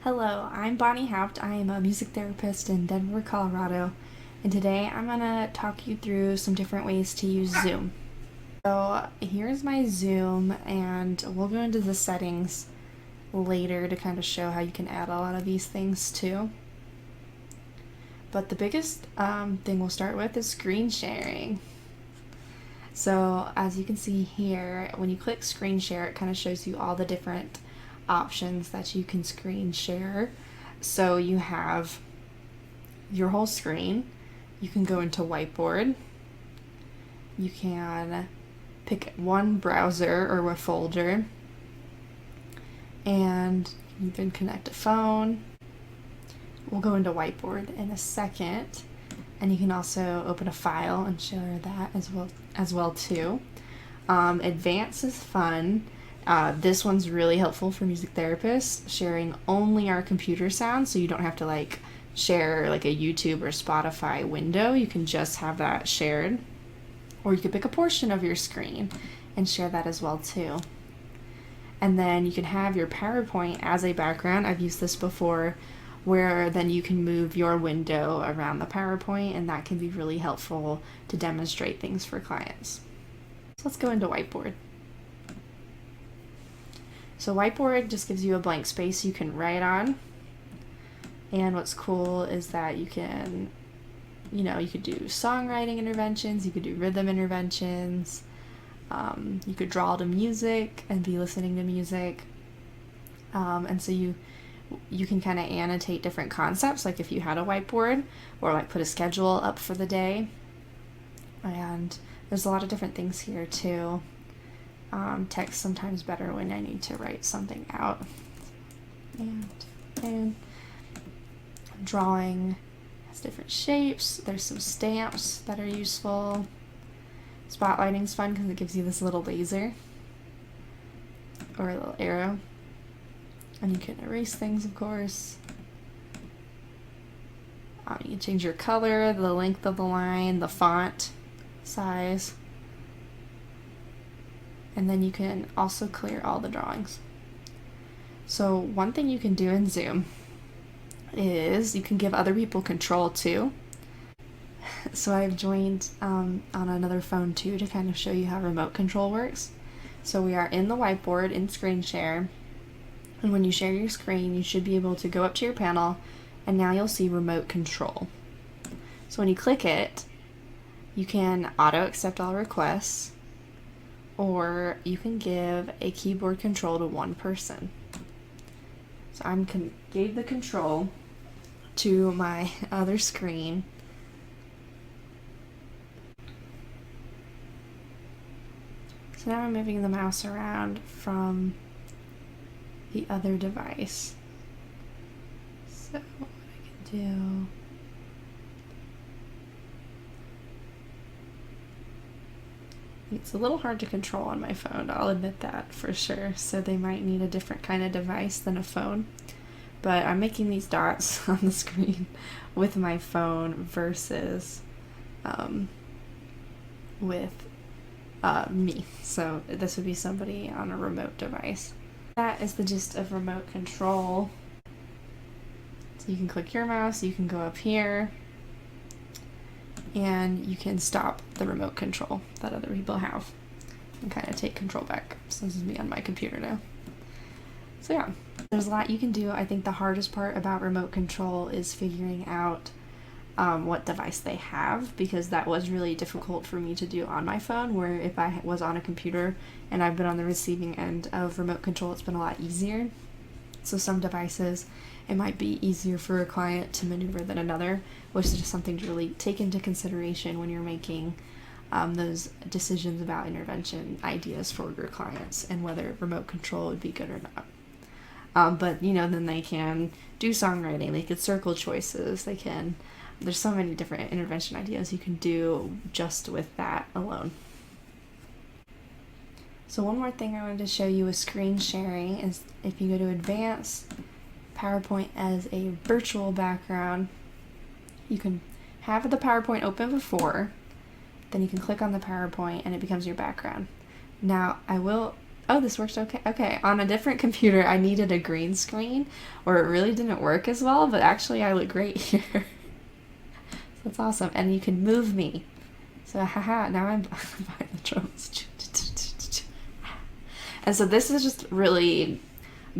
Hello, I'm Bonnie Houpt. I am a music therapist in Denver, Colorado, and today I'm going to talk you through some different ways to use Zoom. So here's my Zoom, and we'll go into the settings later to kind of show how you can add a lot of these things too. But the biggest thing we'll start with is screen sharing. So as you can see here, when you click screen share, it kind of shows you all the different options that you can screen share. So you have your whole screen. You can go into Whiteboard. You can pick one browser or a folder, and you can connect a phone. We'll go into Whiteboard in a second, and you can also open a file and share that as well too. Advanced is fun. This one's really helpful for music therapists, sharing only our computer sound, so you don't have to share like a YouTube or Spotify window. You can just have that shared, or you could pick a portion of your screen and share that as well too. And then you can have your PowerPoint as a background. I've used this before, where then you can move your window around the PowerPoint, and that can be really helpful to demonstrate things for clients. So let's go into Whiteboard. So Whiteboard just gives you a blank space you can write on. And what's cool is that you can, you could do songwriting interventions, you could do rhythm interventions, you could draw to music and be listening to music. And so you can kind of annotate different concepts, like if you had a whiteboard, or like put a schedule up for the day. And there's a lot of different things here too. Text sometimes better when I need to write something out. And drawing has different shapes. There's some stamps that are useful. Spotlighting's fun because it gives you this little laser or a little arrow. And you can erase things, of course. You can change your color, the length of the line, the font size. And then you can also clear all the drawings. So one thing you can do in Zoom is you can give other people control too. So I've joined on another phone too to kind of show you how remote control works. So we are in the Whiteboard in screen share. And when you share your screen, you should be able to go up to your panel, and now you'll see remote control. So when you click it, you can auto accept all requests, or you can give a keyboard control to one person. So I gave the control to my other screen. So now I'm moving the mouse around from the other device. So what I can do, it's a little hard to control on my phone, I'll admit that for sure, so they might need a different kind of device than a phone. But I'm making these dots on the screen with my phone versus with me. So this would be somebody on a remote device. That is the gist of remote control. So you can click your mouse, you can go up here, and you can stop the remote control that other people have and kind of take control back. So this is me on my computer now. So yeah, there's a lot you can do. I think the hardest part about remote control is figuring out what device they have, because that was really difficult for me to do on my phone, where if I was on a computer and I've been on the receiving end of remote control, it's been a lot easier. So some devices, it might be easier for a client to maneuver than another, which is just something to really take into consideration when you're making those decisions about intervention ideas for your clients and whether remote control would be good or not. But then they can do songwriting, they could circle choices, there's so many different intervention ideas you can do just with that alone. So one more thing I wanted to show you with screen sharing is if you go to Advanced, PowerPoint as a virtual background, you can have the PowerPoint open before, then you can click on the PowerPoint and it becomes your background. Now I will Oh, this works okay. Okay, on a different computer, I needed a green screen, or it really didn't work as well, but actually I look great here. So that's awesome. And you can move me. So, haha, now I'm behind the drums. And so this is just really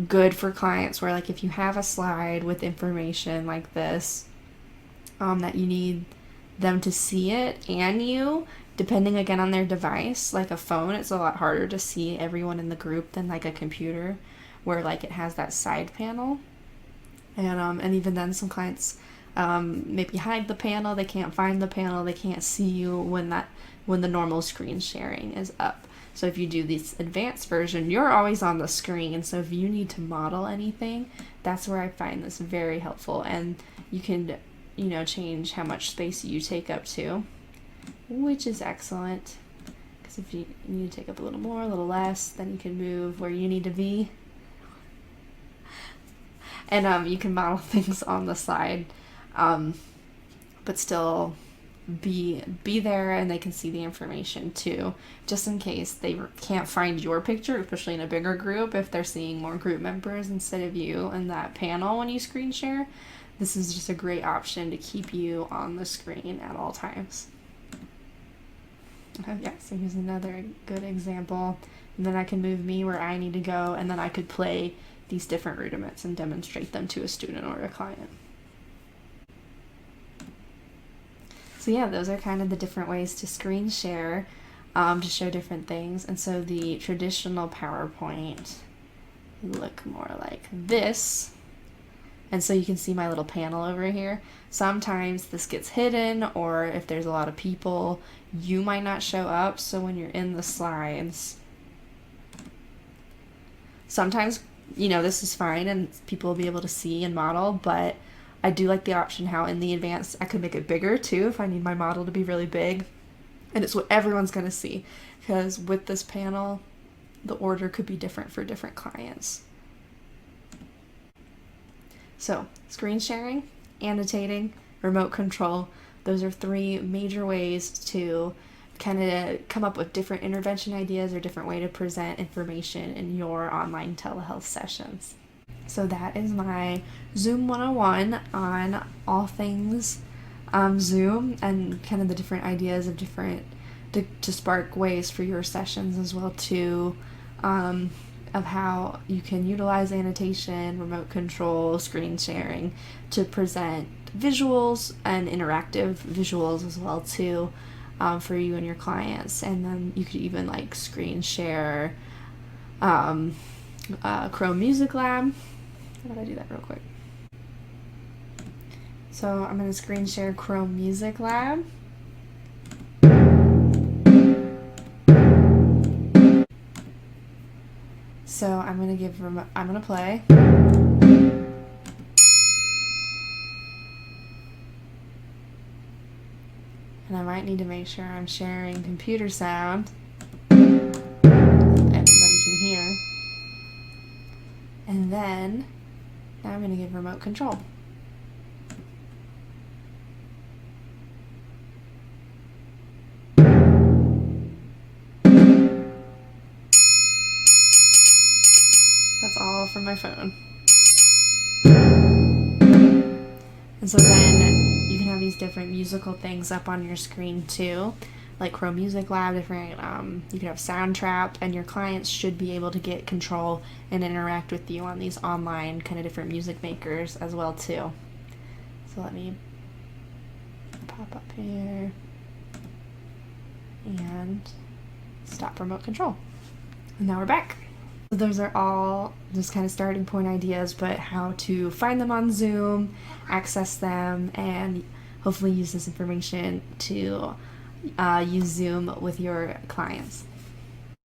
good for clients where, like, if you have a slide with information like this, that you need them to see it, and you, depending again on their device, like a phone, it's a lot harder to see everyone in the group than like a computer, where like it has that side panel. And even then, some clients maybe hide the panel, they can't find the panel, they can't see you when the normal screen sharing is up. So if you do this advanced version, you're always on the screen. So if you need to model anything, that's where I find this very helpful. And you can, change how much space you take up to, which is excellent. Because if you need to take up a little more, a little less, then you can move where you need to be. And you can model things on the side, but still be there, and they can see the information too, just in case they can't find your picture, especially in a bigger group. If they're seeing more group members instead of you in that panel when you screen share, this is just a great option to keep you on the screen at all times. Okay, yeah, so here's another good example. And then I can move me where I need to go, and then I could play these different rudiments and demonstrate them to a student or a client. So yeah, those are kind of the different ways to screen share, to show different things. And so the traditional PowerPoint would look more like this. And so you can see my little panel over here. Sometimes this gets hidden, or if there's a lot of people, you might not show up. So when you're in the slides, sometimes, this is fine and people will be able to see and model, but I do like the option how in the advanced I could make it bigger too if I need my model to be really big, and it's what everyone's going to see, because with this panel the order could be different for different clients. So screen sharing, annotating, remote control, those are three major ways to kind of come up with different intervention ideas or different way to present information in your online telehealth sessions. So that is my Zoom 101 on all things Zoom, and kind of the different ideas of to spark ways for your sessions as well too, of how you can utilize annotation, remote control, screen sharing to present visuals and interactive visuals as well too, for you and your clients. And then you could even like screen share Chrome Music Lab. How about I do that real quick? So I'm going to screen share Chrome Music Lab. So I'm going to play. And I might need to make sure I'm sharing computer sound so everybody can hear. And then now I'm going to give remote control. That's all from my phone. And so then you can have these different musical things up on your screen too, like Chrome Music Lab, different, you can have Soundtrap, and your clients should be able to get control and interact with you on these online kind of different music makers as well too. So let me pop up here and stop remote control. And now we're back. So those are all just kind of starting point ideas, but how to find them on Zoom, access them, and hopefully use this information to use Zoom with your clients.